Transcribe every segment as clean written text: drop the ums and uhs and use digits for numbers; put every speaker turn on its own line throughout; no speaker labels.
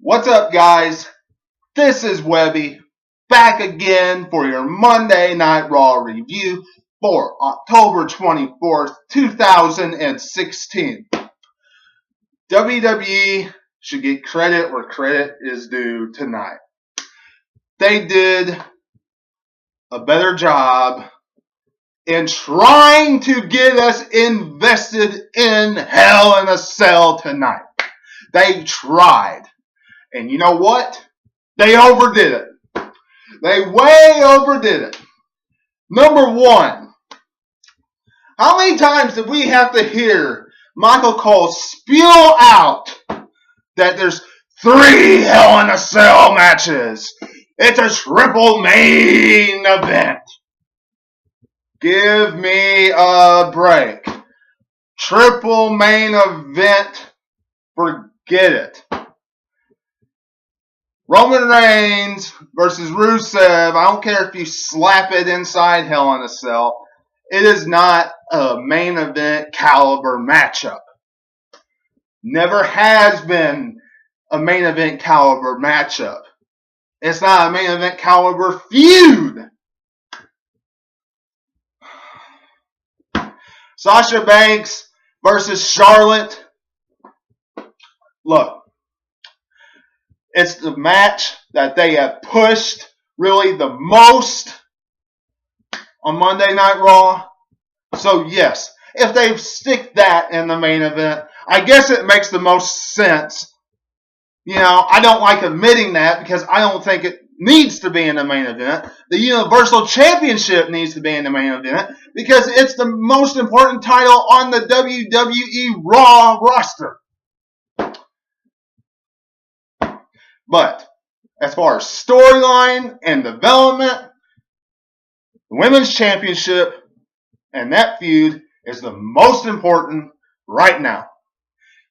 What's up, guys? This is Webby, back again for your Monday Night Raw review for October 24th, 2016. WWE should get credit where credit is due tonight. They did a better job in trying to get us invested in Hell in a Cell tonight. They tried. And you know what? They overdid it. They way overdid it. Number one, how many times did we have to hear Michael Cole spew out that there's 3 Hell in a Cell matches? It's a triple main event. Give me a break. Triple main event, forget it. Roman Reigns versus Rusev, I don't care if you slap it inside Hell in a Cell, it is not a main event caliber matchup. Never has been a main event caliber matchup. It's not a main event caliber feud. Sasha Banks versus Charlotte. Look. It's the match that they have pushed really the most on Monday Night Raw. So yes, if they stick that in the main event, I guess it makes the most sense. You know, I don't like admitting that because I don't think it needs to be in the main event. The Universal Championship needs to be in the main event because it's the most important title on the WWE Raw roster. But as far as storyline and development, the Women's Championship and that feud is the most important right now.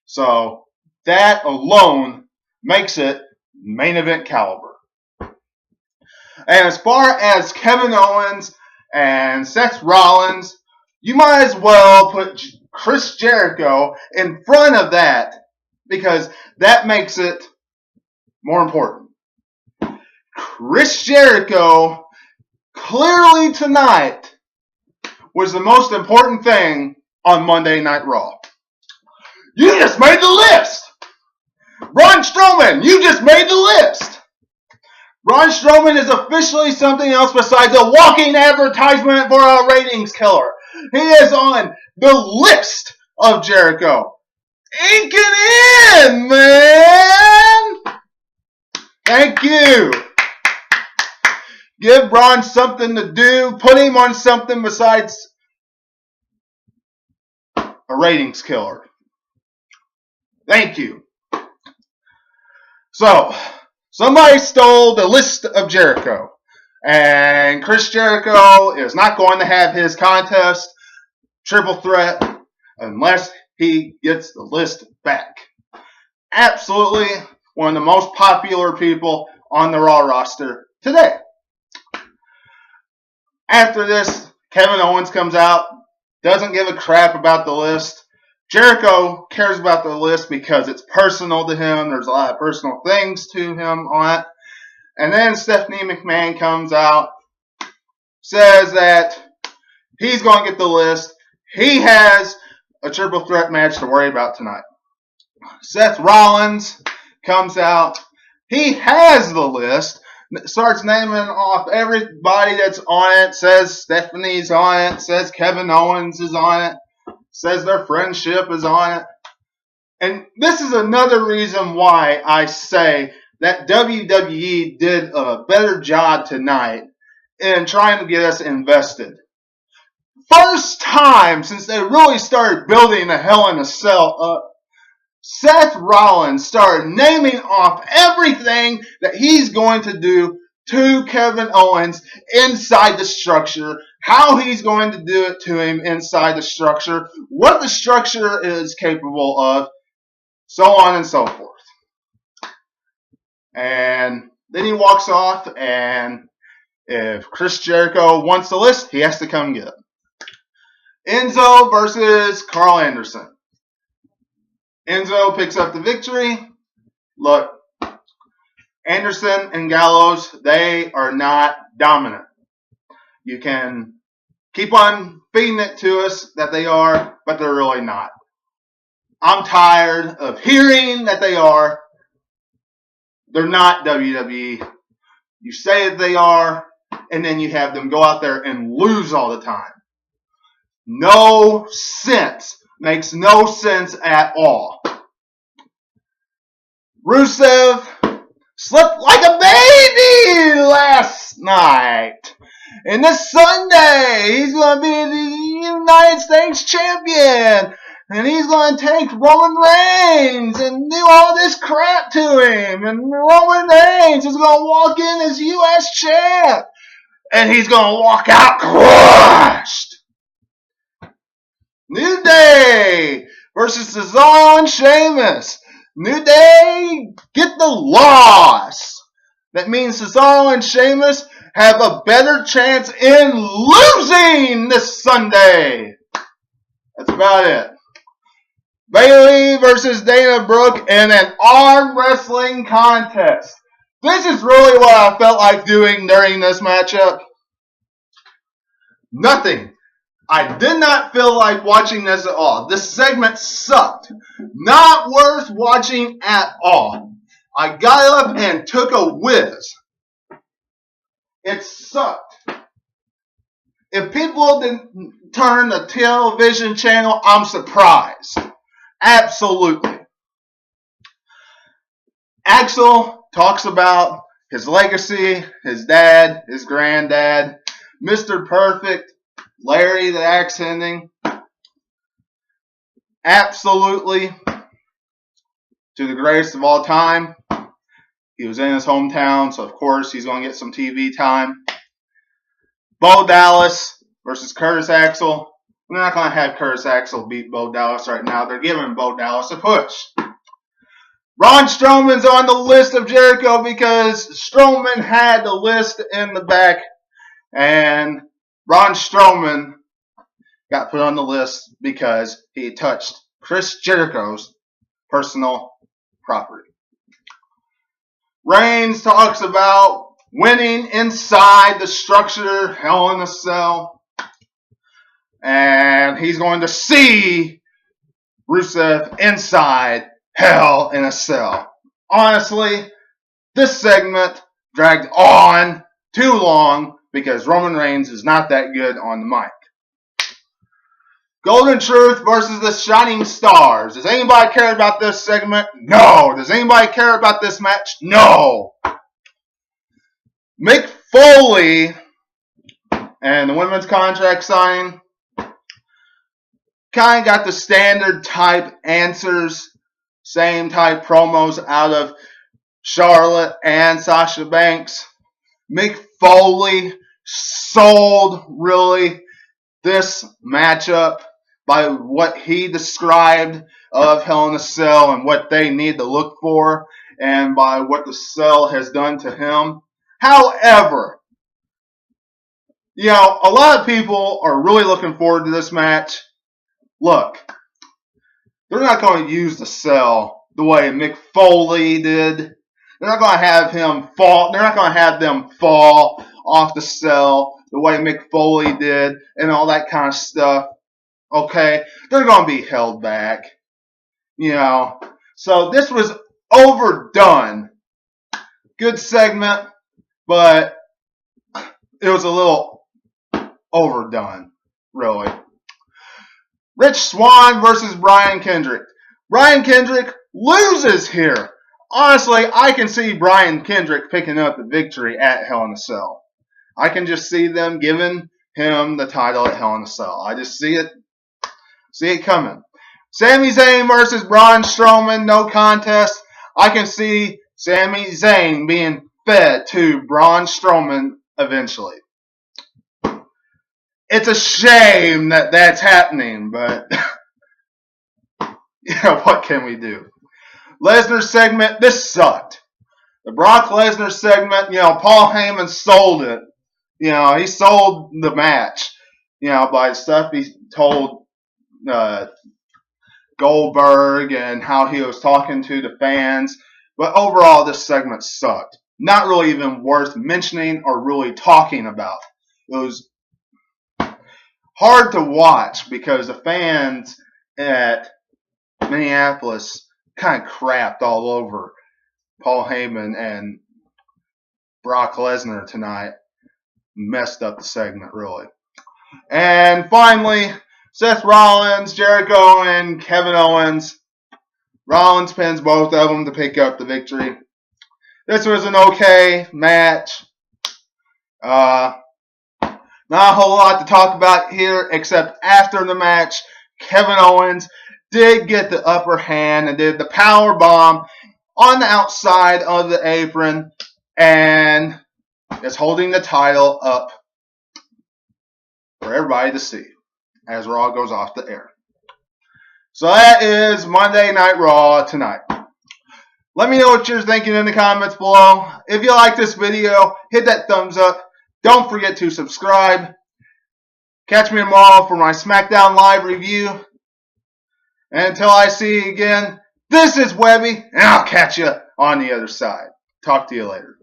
So that alone makes it main event caliber. And as far as Kevin Owens and Seth Rollins, you might as well put Chris Jericho in front of that because that makes it more important. Chris Jericho clearly tonight was the most important thing on Monday Night Raw. You just made the list! Braun Strowman, you just made the list! Braun Strowman is officially something else besides a walking advertisement for a ratings killer. He is on the list of Jericho. Inking in, man! Thank you. Give Braun something to do. Put him on something besides a ratings killer. Thank you. So, somebody stole the list of Jericho. And Chris Jericho is not going to have his contest, Triple Threat, unless he gets the list back. Absolutely one of the most popular people on the Raw roster today. After this, Kevin Owens comes out, doesn't give a crap about the list. Jericho cares about the list because it's personal to him. There's a lot of personal things to him on it. And then Stephanie McMahon comes out, says that he's going to get the list. He has a triple threat match to worry about tonight. Seth Rollins comes out. He has the list. Starts naming off everybody that's on it. Says Stephanie's on it. Says Kevin Owens is on it. Says their friendship is on it. And this is another reason why I say that WWE did a better job tonight in trying to get us invested. First time since they really started building the Hell in a Cell up, Seth Rollins started naming off everything that he's going to do to Kevin Owens inside the structure, how he's going to do it to him inside the structure, what the structure is capable of, so on and so forth. And then he walks off, and if Chris Jericho wants the list, he has to come get it. Enzo versus Carl Anderson. Enzo picks up the victory. Look, Anderson and Gallows, they are not dominant. You can keep on feeding it to us that they are, but they're really not. I'm tired of hearing that they are. They're not WWE. You say that they are, and then you have them go out there and lose all the time. No sense. Makes no sense at all. Rusev slept like a baby last night. And this Sunday, he's going to be the United States champion. And he's going to take Roman Reigns and do all this crap to him. And Roman Reigns is going to walk in as U.S. champ. And he's going to walk out crushed. New Day versus Cesaro and Sheamus. New Day get the loss. That means Cesaro and Sheamus have a better chance in losing this Sunday. That's about it. Bayley versus Dana Brooke in an arm wrestling contest. This is really what I felt like doing during this matchup. Nothing. I did not feel like watching this at all. This segment sucked. Not worth watching at all. I got up and took a whiz. It sucked. If people didn't turn the television channel, I'm surprised. Absolutely. Axel talks about his legacy, his dad, his granddad, Mr. Perfect, Larry the axe handing. Absolutely. To the greatest of all time. He was in his hometown, so of course he's going to get some TV time. Bo Dallas versus Curtis Axel. We're not going to have Curtis Axel beat Bo Dallas right now. They're giving Bo Dallas a push. Braun Strowman's on the list of Jericho because Strowman had the list in the back. And Braun Strowman got put on the list because he touched Chris Jericho's personal property. Reigns talks about winning inside the structure, Hell in a Cell. And he's going to see Rusev inside Hell in a Cell. Honestly, this segment dragged on too long because Roman Reigns is not that good on the mic. Golden Truth versus the Shining Stars. Does anybody care about this segment? No. Does anybody care about this match? No. Mick Foley and the women's contract signing kind of got the standard type answers, same type promos out of Charlotte and Sasha Banks. Mick Foley sold really this matchup by what he described of Hell in a Cell and what they need to look for, and by what the cell has done to him. However, a lot of people are really looking forward to this match. Look, they're not going to use the cell the way Mick Foley did. They're not going to have him fall. They're not going to have them fall off the cell the way Mick Foley did and all that kind of stuff. Okay? They're going to be held back. So this was overdone. Good segment, but it was a little overdone, really. Rich Swann versus Brian Kendrick. Brian Kendrick loses here. Honestly, I can see Brian Kendrick picking up the victory at Hell in a Cell. I can just see them giving him the title at Hell in a Cell. I just see it coming. Sami Zayn versus Braun Strowman, no contest. I can see Sami Zayn being fed to Braun Strowman eventually. It's a shame that that's happening, but what can we do? Lesnar segment, this sucked. The Brock Lesnar segment, Paul Heyman sold it. He sold the match, by stuff he told Goldberg and how he was talking to the fans. But overall, this segment sucked. Not really even worth mentioning or really talking about. It was hard to watch because the fans at Minneapolis kind of crapped all over Paul Heyman and Brock Lesnar tonight. Messed up the segment, really. And finally, Seth Rollins, Jericho, and Kevin Owens. Rollins pins both of them to pick up the victory. This was an okay match. Not a whole lot to talk about here, except after the match, Kevin Owens did get the upper hand and did the power bomb on the outside of the apron and is holding the title up for everybody to see as Raw goes off the air. So that is Monday Night Raw tonight. Let me know what you're thinking in the comments below. If you like this video, hit that thumbs up. Don't forget to subscribe. Catch me tomorrow for my SmackDown Live review. And until I see you again, this is Webby, and I'll catch you on the other side. Talk to you later.